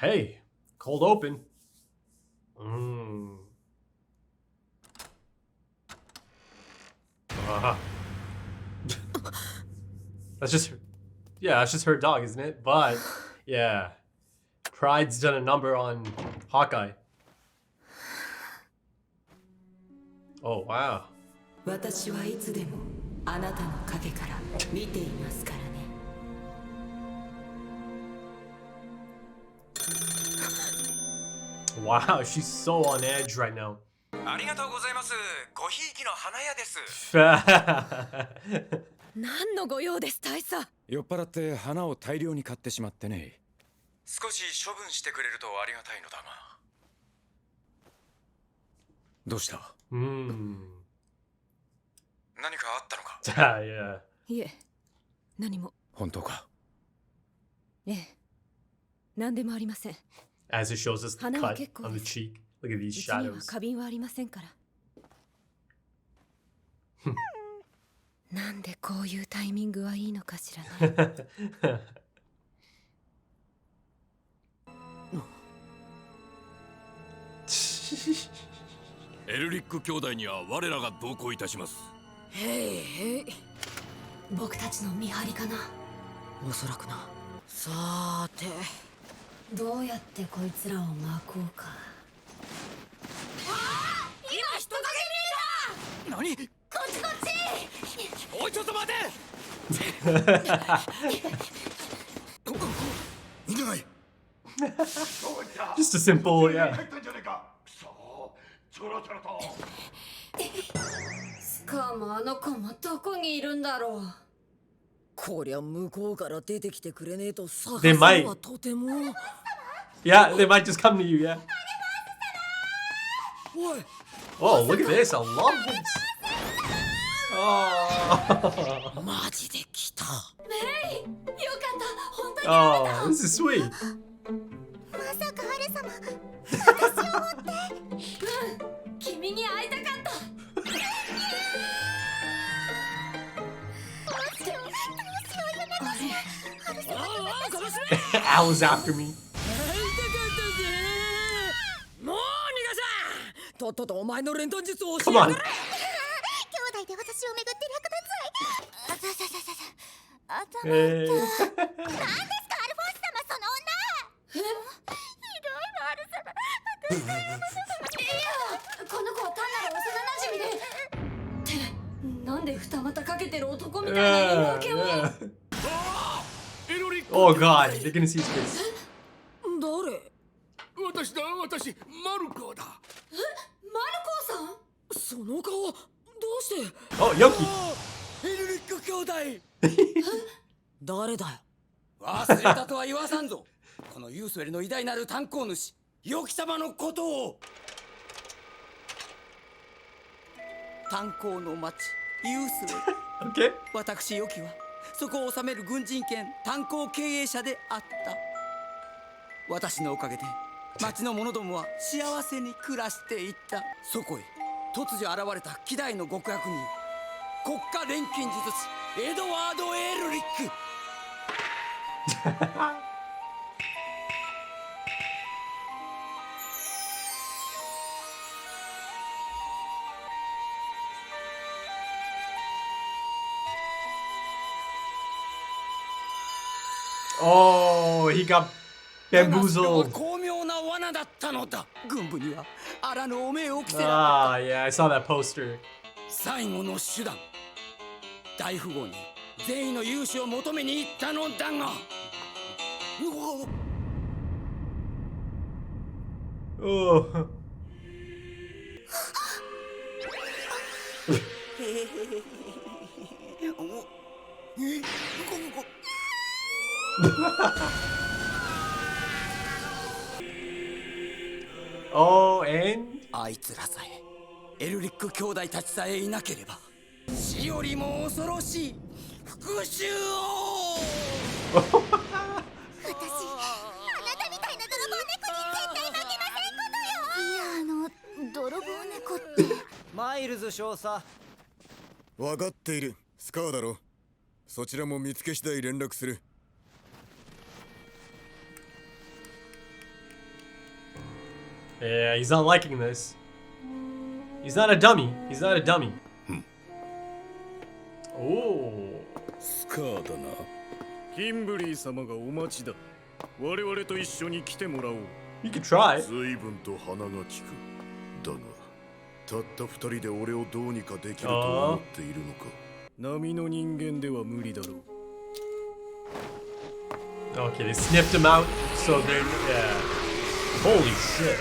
Hey, cold open. Mmm. That's just, yeah, that's just her dog, isn't it? But, yeah. Pride's done a number on Hawkeye. Oh, wow. 私はいつでもあなたの影から見ていますからね。Wow, she's so on edge right now. ありがとうございます。ごひいきの花屋です。何のご用です、大佐。酔っ払って花を大量に買ってしまってね。少し処分してくれるとありがたいのだが。どうした？何かあったのか？Yeah. いえ、何も。本当か？ええ、何でもありません。As it shows us the cut on the cheek. Look at these うちには shadows. 花瓶はありませんから。なんでこういうタイミングはいいのかしらね。エルリック兄弟には我らが同行いたします。へいへい。僕たちの見張りかな。おそらくな。さーて、どうやってこいつらを巻こうか。今人影見えた。何？こっちこっち。おいちょっと待て。いない。Just a simple, yeah. しかもあの子もどこにいるんだろう。こりゃ向こうから出てきてくれねえと探す They の might. はとても。Yeah, they might just come to you, yeah. おい。 Oh, look at this. I love this. Oh. マジで来た。メイ、よかった。本当に Oh, this is sweet. まさかハル様、私を追って。君に会いたかった。Al's after me. もう逃がさん。とっととお前の連弾術を教 Come え on. てくれ。兄弟で私を巡って略奪罪。頭 Hey. 何ですか、アルフォンス様、その女。ひどいの、アル様。いや、この子は単なる幼馴染で。ってなんで二股かけてる男みたいな言い訳を。Oh god, they're gonna see his face. 誰？私だ、私、マルコだ。マルコーさん。その顔どうして？ Oh, Yoki. エルリック兄弟。誰だよ。忘れたとは言わさんぞ。このユースウェルの偉大なる炭鉱主ヨキ様のことを。炭鉱の町ユースウェル。Okay. 私ヨキはそこを治める軍人兼炭鉱経営者であった。私のおかげで町の者どもは幸せに暮らしていった。そこへ突如現れた希代の極悪人、国家錬金術師エドワード・エルリック。Oh, he got それは bamboozled. 巧妙な罠だったのだ。軍部にはあらぬ汚名を着せられた。 Ah, yeah, I saw that poster. 最後の手段、大富豪に善意の融資を求めに行ったのだが、Oh. おー、and? あいつらさえエルリック兄弟たちさえいなければ死よりも恐ろしい復讐を。私、あなたみたいな泥棒猫に絶対負けませんことよ。いや、泥棒猫って。マイルズ少佐。分かっている。スカーだろ。そちらも見つけ次第連絡する。Yeah, he's not liking this. He's not a dummy. He's not a dummy. Oh. スカーだな。キンブリー様がお待ちだ。我々と一緒に来てもらおう。You could try. 随分と鼻が利く。だが、たった二人で俺をどうにかできると思っているのか。波の人間では無理だろう。 Okay, they sniffed him out, so they're yeah. Holy shit.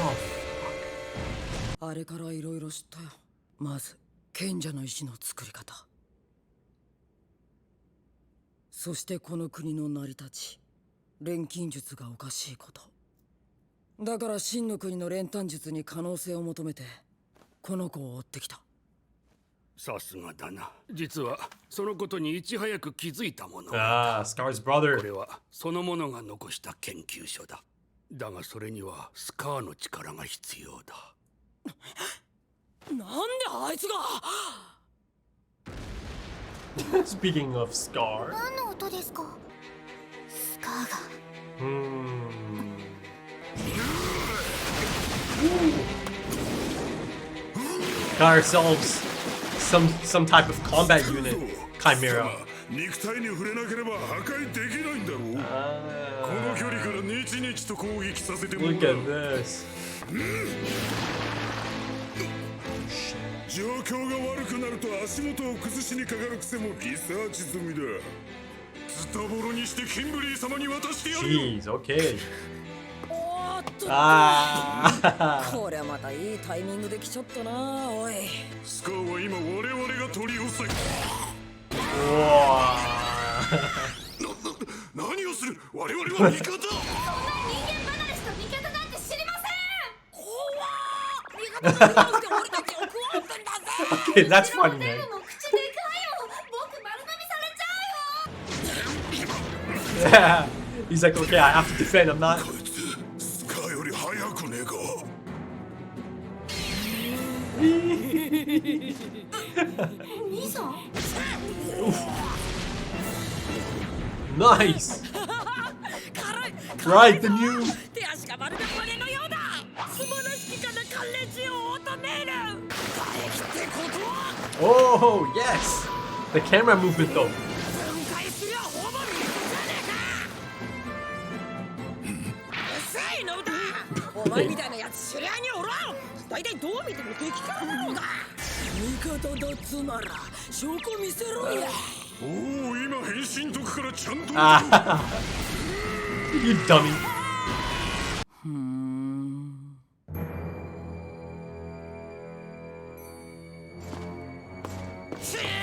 Oh, あれからいろいろ知ったよ。まず賢者の石の作り方、そしてこの国の成り立ち、錬金術がおかしいこと。だから真の国の練炭術に可能性を求めてこの子を追ってきた。さすがだな。実はそのことにいち早く気づいたもの。Ah, Scar's こ brother. れはそのものが残した研究所だ。だがそれにはスカーの力が必要だ。なんであいつが。 Speaking of Scar. 何の音ですか？スカーが。Got ourselves some type of combat unit, Chimera. 肉体に触れなければ破壊できないんだろう。この距離からネチネチと攻撃させてもらう。 Look at this. 状況が悪くなると足元を崩しにかかる癖もリサーチ済みだ。ズタボロにしてキンブリー様に渡してやるよ。 Jeez, okay. おーっと、Ah. こりゃまたいいタイミングで来ちゃったな。おい、スカーは今我々が取り押さえ。 Whoa. 何をする？我々は味方。そんな人間離れした味方なんて知りません。味方がいなくて俺たちを食わんてんだぜ。 Okay, that's funny, で man. も口でかいよ。僕丸飲みされちゃうよ。 Yeah. He's like, okay, I have to defend. I'm not. こいつスカーより速くねえか。 兄さん。 Nice. Right, the new. 手足がまるで骨のようだ。素晴らしきかな関連値を求める。返ってことは。 Oh, yes. The camera movement, though. 分解すりゃほぼ水じゃねえか。うっせいのだ。お前みたいなやつ知り合いにおらん。大体どう見ても敵からだろうが。味方だっつなら証拠見せろや。おお、今変身時からちゃんと。 Ah. You dummy.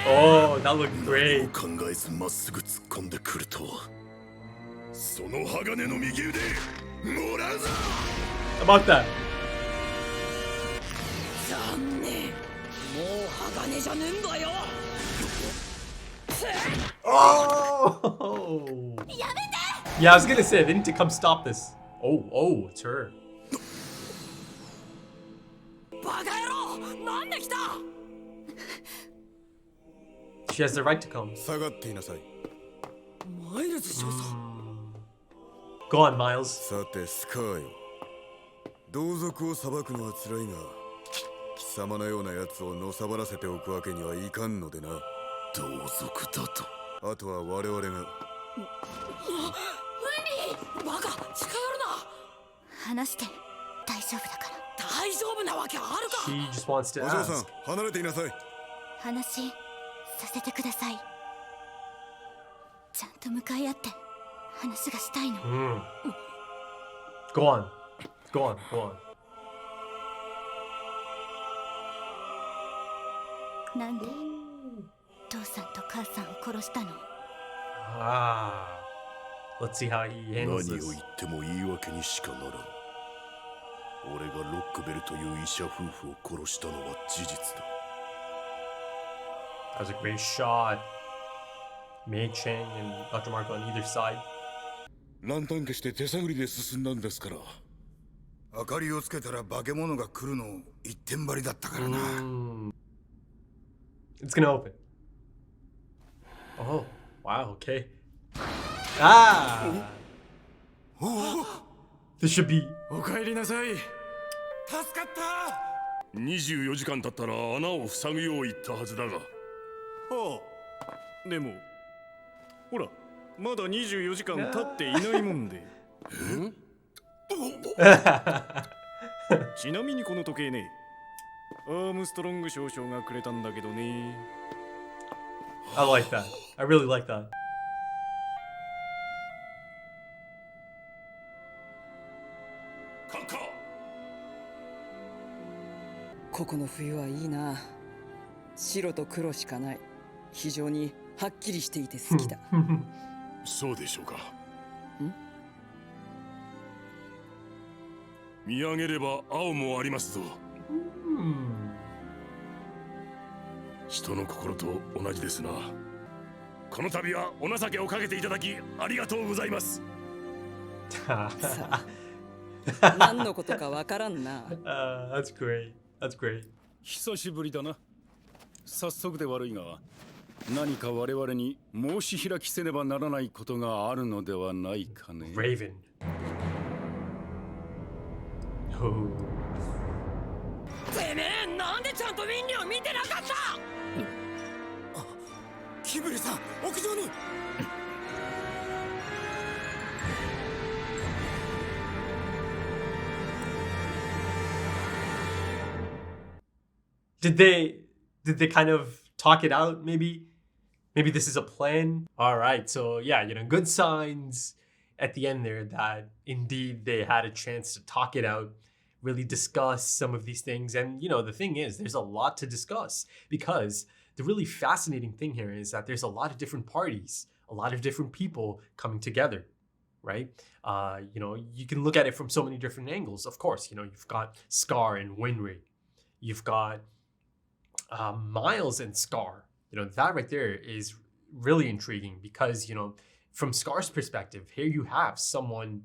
Oh, that looked great. 考えずまっすぐ突っ込んでくるとは。その鋼の右腕もらうぞ。 About that. 残念。もう鋼じゃねえんだよ。 Oh. Yeah, I was gonna say they need to come stop this. Oh, it's her. バカ野郎、なんで来た。 She has the right to come. 下がっていなさい。マイルズ少佐。 Go on, Miles. さてスカーよ、同族を裁くのは辛いが、貴様のような奴をのさばらせておくわけにはいかんのでな。同族だと。あとは我々が。バカ、近寄るな。話して大丈夫だから。大丈夫なわけあるか。 She just wants to お嬢さん ask. 離れていなさい。話させてください。ちゃんと向かい合って話がしたいの。 Go on. Go on. Go on. なんで父さんと母さんを殺したの？ Ah. Let's see how he 何 handles を this. 言っても言い訳にしかならん。俺がロックベルという医者夫婦を殺したのは事実だ。 That was a great shot. Mei Chang and Dr. Marco on either side. ランタン消して手探りで進んだんですから。明かりをつけたら化け物が来るの一点張りだったからな。It's gonna open. Oh, wow, okay. Ah! This should be... お帰りなさい。助かった24時間経ったら穴を塞ぐよう言ったはずだが。はあ。でも、ほら、まだ24時間経っていないもんで。ちなみにこの時計ね、アームストロング少将がくれたんだけどね。I like that. I really like that. カンカここの冬はいいな。白と黒しかない。非常にはっきりしていて好きだ。そうでしょうか。見上げれば青もありますぞ。人の心と同じですな。この度はお情けをかけていただきありがとうございます。さあ、何のことかわからんな。That's great. That's great. 久しぶりだな。早速で悪いが、何か我々に申し開きせねばならないことがあるのではないかね。Raven. Oh. てめえ、なんでちゃんとウィンリーを見てなかった。キブリさん、屋上に。Did they kind of talk it out? Maybe this is a plan. All right, so yeah, good signs at the end there that indeed they had a chance to talk it out, really discuss some of these things. And the thing is, there's a lot to discuss, because the really fascinating thing here is that there's a lot of different parties, a lot of different people coming together, right? You can look at it from so many different angles. Of course, you've got Scar and Winry, you've got Miles and Scar. That right there is really intriguing, because from Scar's perspective, here you have someone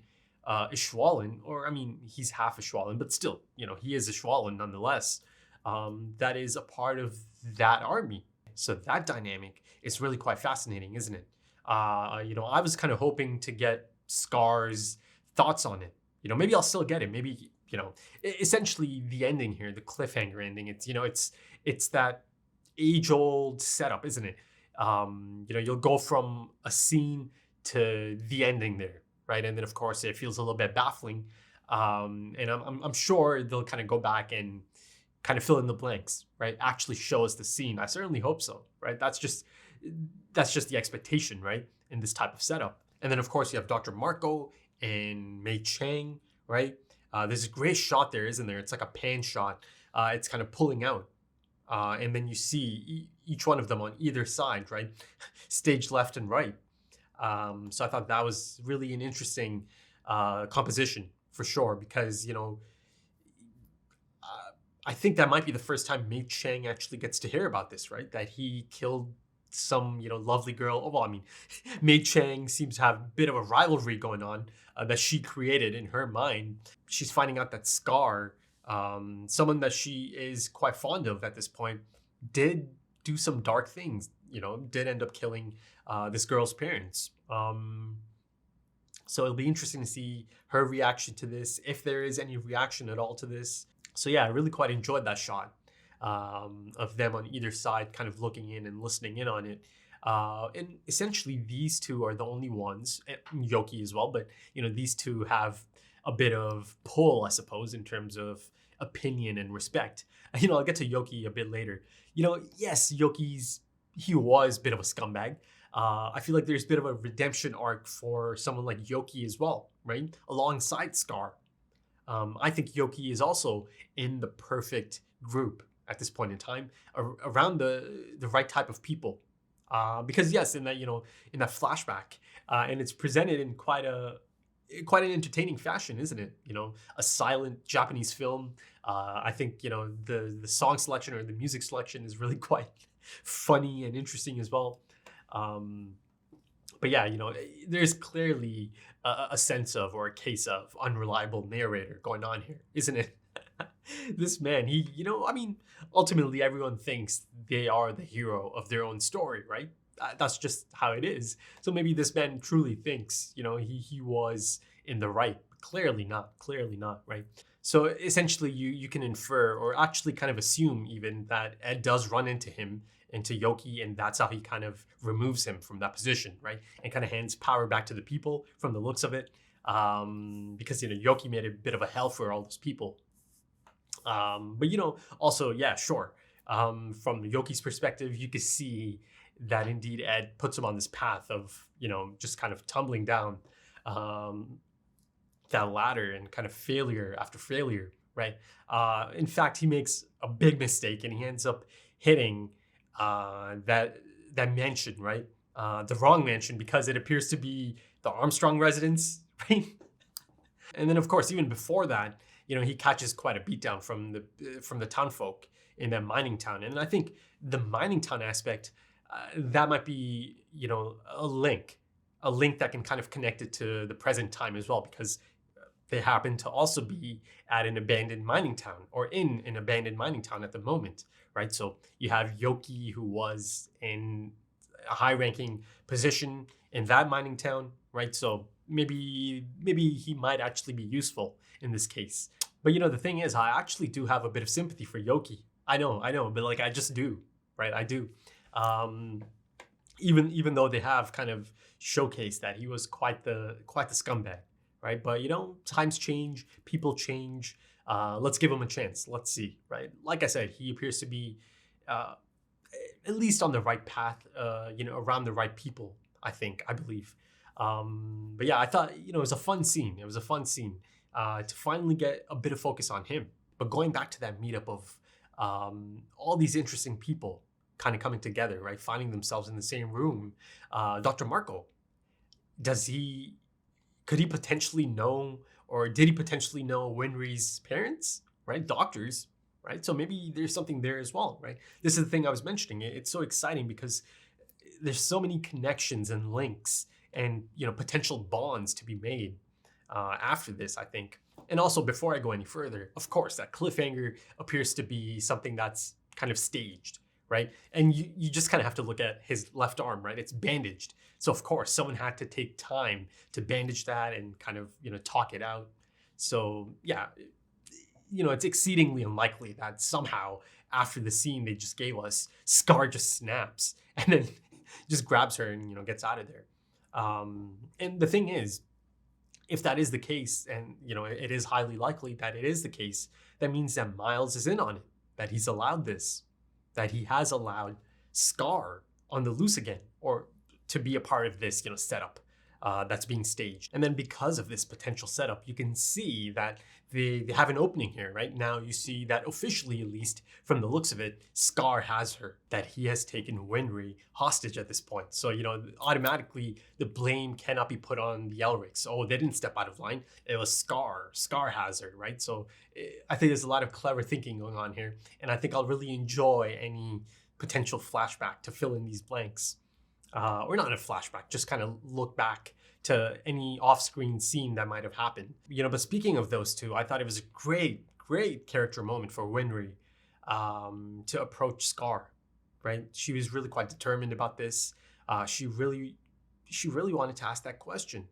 Ishwalen, or I mean, he's half Ishwalen, but still, he is Ishwalen nonetheless. That is a part of that army. So that dynamic is really quite fascinating, isn't it? I was kind of hoping to get Scar's thoughts on it. Maybe I'll still get it. Maybe, essentially the ending here, the cliffhanger ending, it's that age-old setup, isn't it? You'll go from a scene to the ending there, right? And then of course it feels a little bit baffling. And I'm sure they'll kind of go back and kind of fill in the blanks, right? Actually show us the scene. I certainly hope so, right? That's just the expectation, right? In this type of setup. And then of course you have Dr. Marco and Mei Chang, right? There's a great shot there, isn't there? It's like a pan shot. It's kind of pulling out. And then you see each one of them on either side, right? Staged left and right. So I thought that was really an interesting composition for sure, because, I think that might be the first time Mei Chang actually gets to hear about this, right? That he killed some, lovely girl. Oh, well, I mean, Mei Chang seems to have a bit of a rivalry going on that she created in her mind. She's finding out that Scar, someone that she is quite fond of at this point, did do some dark things, did end up killing this girl's parents. So it'll be interesting to see her reaction to this, if there is any reaction at all to this. So yeah, I really quite enjoyed that shot of them on either side kind of looking in and listening in on it. And essentially these two are the only ones, and Yoki as well, but these two have a bit of pull, I suppose, in terms of opinion and respect. I'll get to Yoki a bit later. Yes, he was a bit of a scumbag. I feel like there's a bit of a redemption arc for someone like Yoki as well, right? Alongside Scar. I think Yoki is also in the perfect group at this point in time, around the right type of people. Because yes, in that in that flashback, and it's presented in quite an entertaining fashion, isn't it? A silent Japanese film. I think the song selection or the music selection is really quite funny and interesting as well. But yeah, there's clearly a sense of, or a case of, unreliable narrator going on here, isn't it? This man, ultimately everyone thinks they are the hero of their own story, right? that's just how it is. So maybe this man truly thinks, he was in the right. Clearly not, right? So essentially you can infer, or actually kind of assume even, that Ed does run into Yoki, and that's how he kind of removes him from that position, right? And kind of hands power back to the people from the looks of it. Because Yoki made a bit of a hell for all those people. But also, yeah, sure. From Yoki's perspective, you could see that indeed Ed puts him on this path of, just kind of tumbling down that ladder and kind of failure after failure, right? In fact, he makes a big mistake and he ends up hitting that mansion, right? The wrong mansion, because it appears to be the Armstrong residence, right? And then, of course, even before that, he catches quite a beatdown from the townfolk in that mining town. And I think the mining town aspect, that might be, a link that can kind of connect it to the present time as well, because they happen to also be at an abandoned mining town, or in an abandoned mining town at the moment, right? So you have Yoki, who was in a high-ranking position in that mining town, right? So maybe he might actually be useful in this case. But the thing is, I actually do have a bit of sympathy for Yoki. I know, but like I just do, right? I do. Even though they have kind of showcased that he was quite the scumbag, right? But times change, people change. Let's give him a chance. Let's see, right? Like I said, he appears to be at least on the right path, around the right people, I believe. But yeah, I thought, it was a fun scene. It was a fun scene to finally get a bit of focus on him. But going back to that meetup of all these interesting people kind of coming together, right? Finding themselves in the same room. Dr. Marco, could he potentially know, or did he potentially know Winry's parents, right? Doctors, right? So maybe there's something there as well, right? This is the thing I was mentioning. It's so exciting because there's so many connections and links and, potential bonds to be made after this, I think. And also, before I go any further, of course, that cliffhanger appears to be something that's kind of staged, right? And you just kind of have to look at his left arm, right? It's bandaged. So of course, someone had to take time to bandage that and kind of, talk it out. So yeah, it's exceedingly unlikely that somehow after the scene they just gave us, Scar just snaps and then just grabs her and, gets out of there. And the thing is, if that is the case, and, it is highly likely that it is the case, that means that Miles is in on it, that he's allowed this, that he has allowed Scar on the loose again, or to be a part of this, setup that's being staged. And then because of this potential setup, you can see that they have an opening here, right? Now you see that officially, at least from the looks of it, Scar has her, that he has taken Winry hostage at this point. So, automatically the blame cannot be put on the Elrics. Oh, they didn't step out of line. It was Scar. Scar has her, right? So I think there's a lot of clever thinking going on here. And I think I'll really enjoy any potential flashback to fill in these blanks. Or not a flashback, just kind of look back to any off-screen scene that might have happened. But speaking of those two, I thought it was a great character moment for Winry to approach Scar, right? She was really quite determined about this. She really wanted to ask that question.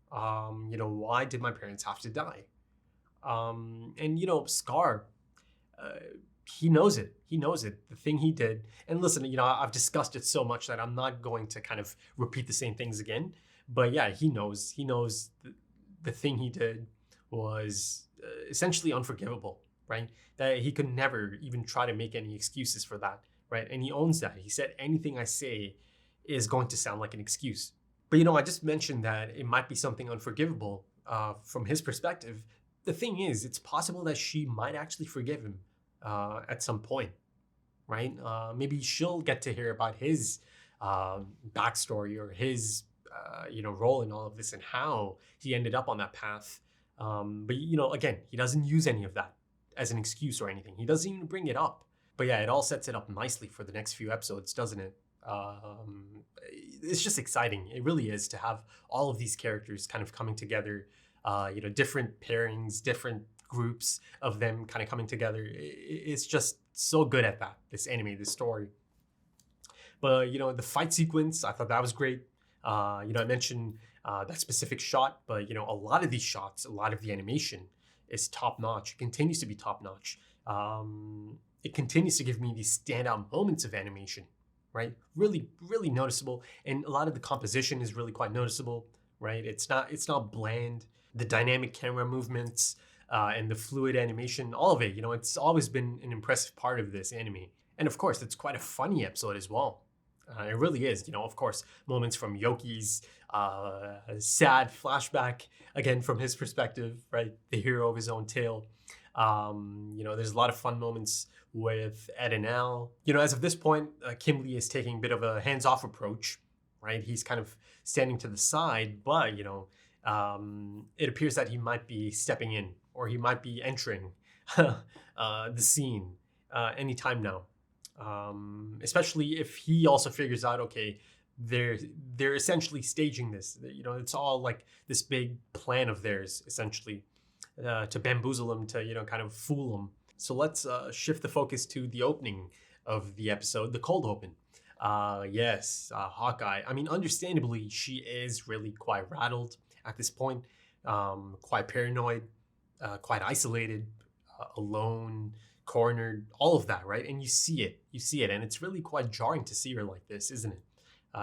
Why did my parents have to die? And Scar, he knows it. The thing he did. And listen, I've discussed it so much that I'm not going to kind of repeat the same things again. But yeah, he knows the thing he did was essentially unforgivable, right? That he could never even try to make any excuses for that, right? And he owns that. He said, anything I say is going to sound like an excuse. But I just mentioned that it might be something unforgivable from his perspective. The thing is, it's possible that she might actually forgive him at some point, right? Maybe she'll get to hear about his backstory or his role in all of this and how he ended up on that path. But again, he doesn't use any of that as an excuse or anything. He doesn't even bring it up. But yeah, it all sets it up nicely for the next few episodes, doesn't it? It's just exciting. It really is, to have all of these characters kind of coming together, different pairings, different groups of them kind of coming together. It's just so good at that, this anime, this story. But, the fight sequence, I thought that was great. I mentioned that specific shot, but, a lot of these shots, a lot of the animation is top notch. It continues to be top notch. It continues to give me these standout moments of animation, right? Really, really noticeable. And a lot of the composition is really quite noticeable, right? It's not bland. The dynamic camera movements and the fluid animation, all of it, it's always been an impressive part of this anime. And of course, it's quite a funny episode as well. It really is, of course, moments from Yoki's sad flashback, again, from his perspective, right? The hero of his own tale. There's a lot of fun moments with Ed and Al. As of this point, Kim Lee is taking a bit of a hands-off approach, right? He's kind of standing to the side, but, it appears that he might be stepping in or he might be entering the scene anytime now. Especially if he also figures out, okay, they're essentially staging this. It's all like this big plan of theirs, essentially, to bamboozle him, to kind of fool him. So let's shift the focus to the opening of the episode, the cold open. Yes, Hawkeye. I mean, understandably, she is really quite rattled at this point, quite paranoid, quite isolated, alone, cornered, all of that, right? And you see it, and it's really quite jarring to see her like this, isn't it?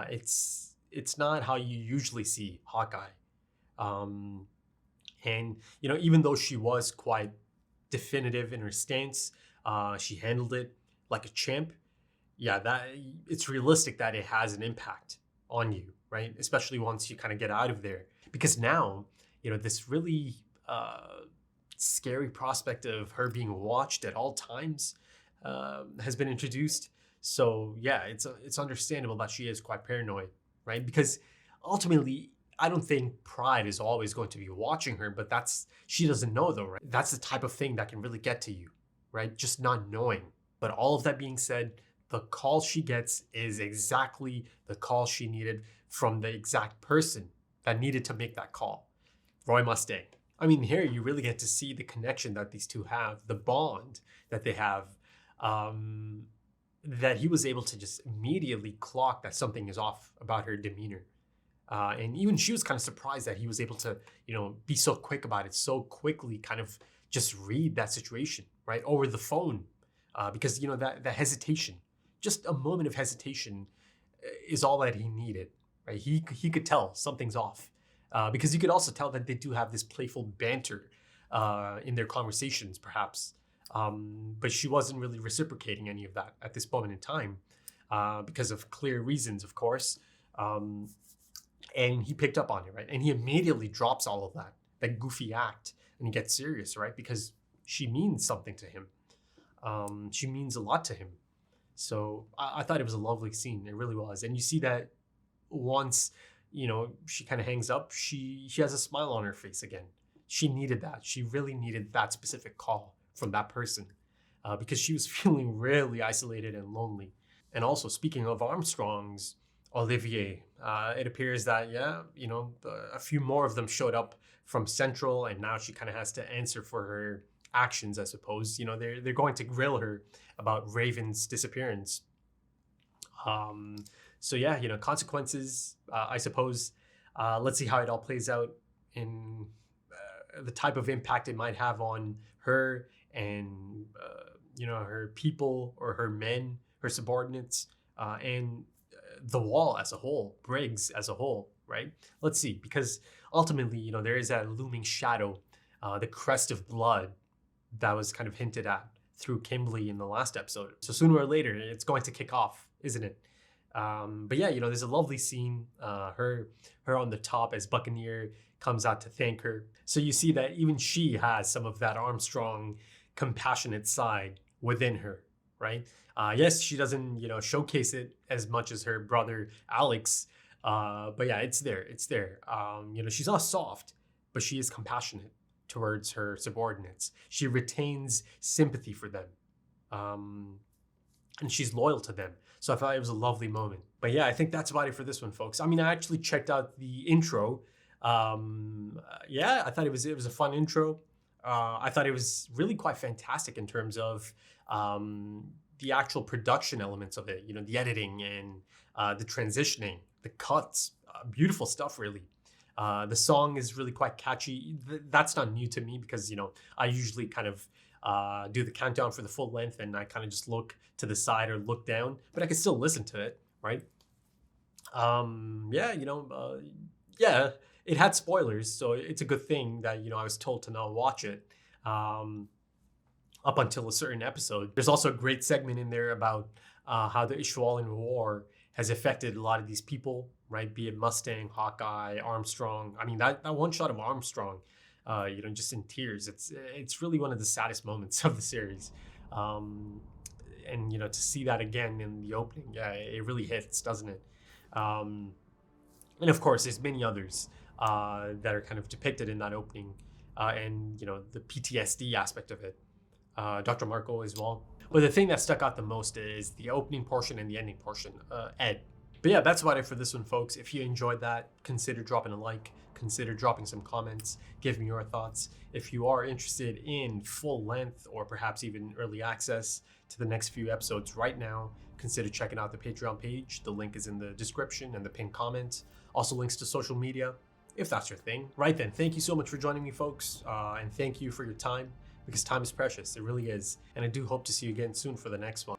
It's not how you usually see Hawkeye. And even though she was quite definitive in her stance, she handled it like a champ. Yeah, that it's realistic that it has an impact on you, right? Especially once you kind of get out of there, because now this really scary prospect of her being watched at all times has been introduced. So yeah, it's understandable that she is quite paranoid, right? Because ultimately, I don't think Pride is always going to be watching her, but she doesn't know though, right? That's the type of thing that can really get to you, right? Just not knowing. But all of that being said, the call she gets is exactly the call she needed from the exact person that needed to make that call, Roy Mustang. I mean, here you really get to see the connection that these two have, the bond that they have, that he was able to just immediately clock that something is off about her demeanor. And even she was kind of surprised that he was able to, be so quick about it, so quickly kind of just read that situation, right, over the phone. Because, that hesitation, just a moment of hesitation is all that he needed, right? He could tell something's off. Because you could also tell that they do have this playful banter in their conversations, perhaps. But she wasn't really reciprocating any of that at this moment in time because of clear reasons, of course. And he picked up on it, right? And he immediately drops all of that goofy act, and he gets serious, right? Because she means something to him. She means a lot to him. So I thought it was a lovely scene. It really was. And you see that once, she kind of hangs up, she has a smile on her face again. She needed that. She really needed that specific call from that person because she was feeling really isolated and lonely. And also, speaking of Armstrongs, Olivier, it appears that, a few more of them showed up from Central, and now she kind of has to answer for her actions, I suppose. They're going to grill her about Raven's disappearance. So yeah, consequences, I suppose. Let's see how it all plays out in the type of impact it might have on her and, her people or her men, her subordinates, and the wall as a whole, Briggs as a whole, right? Let's see, because ultimately, there is that looming shadow, the crest of blood that was kind of hinted at through Kimberly in the last episode. So sooner or later, it's going to kick off, isn't it? But yeah, there's a lovely scene, her on the top as Buccaneer comes out to thank her. So you see that even she has some of that Armstrong compassionate side within her, right? Yes, she doesn't, showcase it as much as her brother Alex, but yeah, it's there. She's not soft, but she is compassionate towards her subordinates. She retains sympathy for them, and she's loyal to them. So I thought it was a lovely moment. But yeah, I think that's about it for this one, folks. I mean, I actually checked out the intro. I thought it was a fun intro. I thought it was really quite fantastic in terms of the actual production elements of it, you know, the editing and the transitioning, the cuts, beautiful stuff, really. The song is really quite catchy. That's not new to me because, you know, I usually kind of do the countdown for the full length and I kind of just look to the side or look down, but I can still listen to it, right? Yeah, you know, yeah, it had spoilers, so it's a good thing that, you know, I was told to not watch it up until a certain episode. There's also a great segment in there about how the Ishwalan War has affected a lot of these people, right? Be it Mustang, Hawkeye, Armstrong. I mean, that one shot of Armstrong, you know, just in tears. It's really one of the saddest moments of the series. And, you know, to see that again in the opening, yeah, it really hits, doesn't it? And of course, there's many others that are kind of depicted in that opening, and, you know, the PTSD aspect of it. Dr. Marco as well. But the thing that stuck out the most is the opening portion and the ending portion, Ed. But yeah, that's about it for this one, folks. If you enjoyed that, consider dropping a like, consider dropping some comments, give me your thoughts. If you are interested in full length or perhaps even early access to the next few episodes right now, consider checking out the Patreon page. The link is in the description and the pinned comment. Also links to social media, if that's your thing. Right then, thank you so much for joining me, folks. And thank you for your time, because time is precious. It really is. And I do hope to see you again soon for the next one.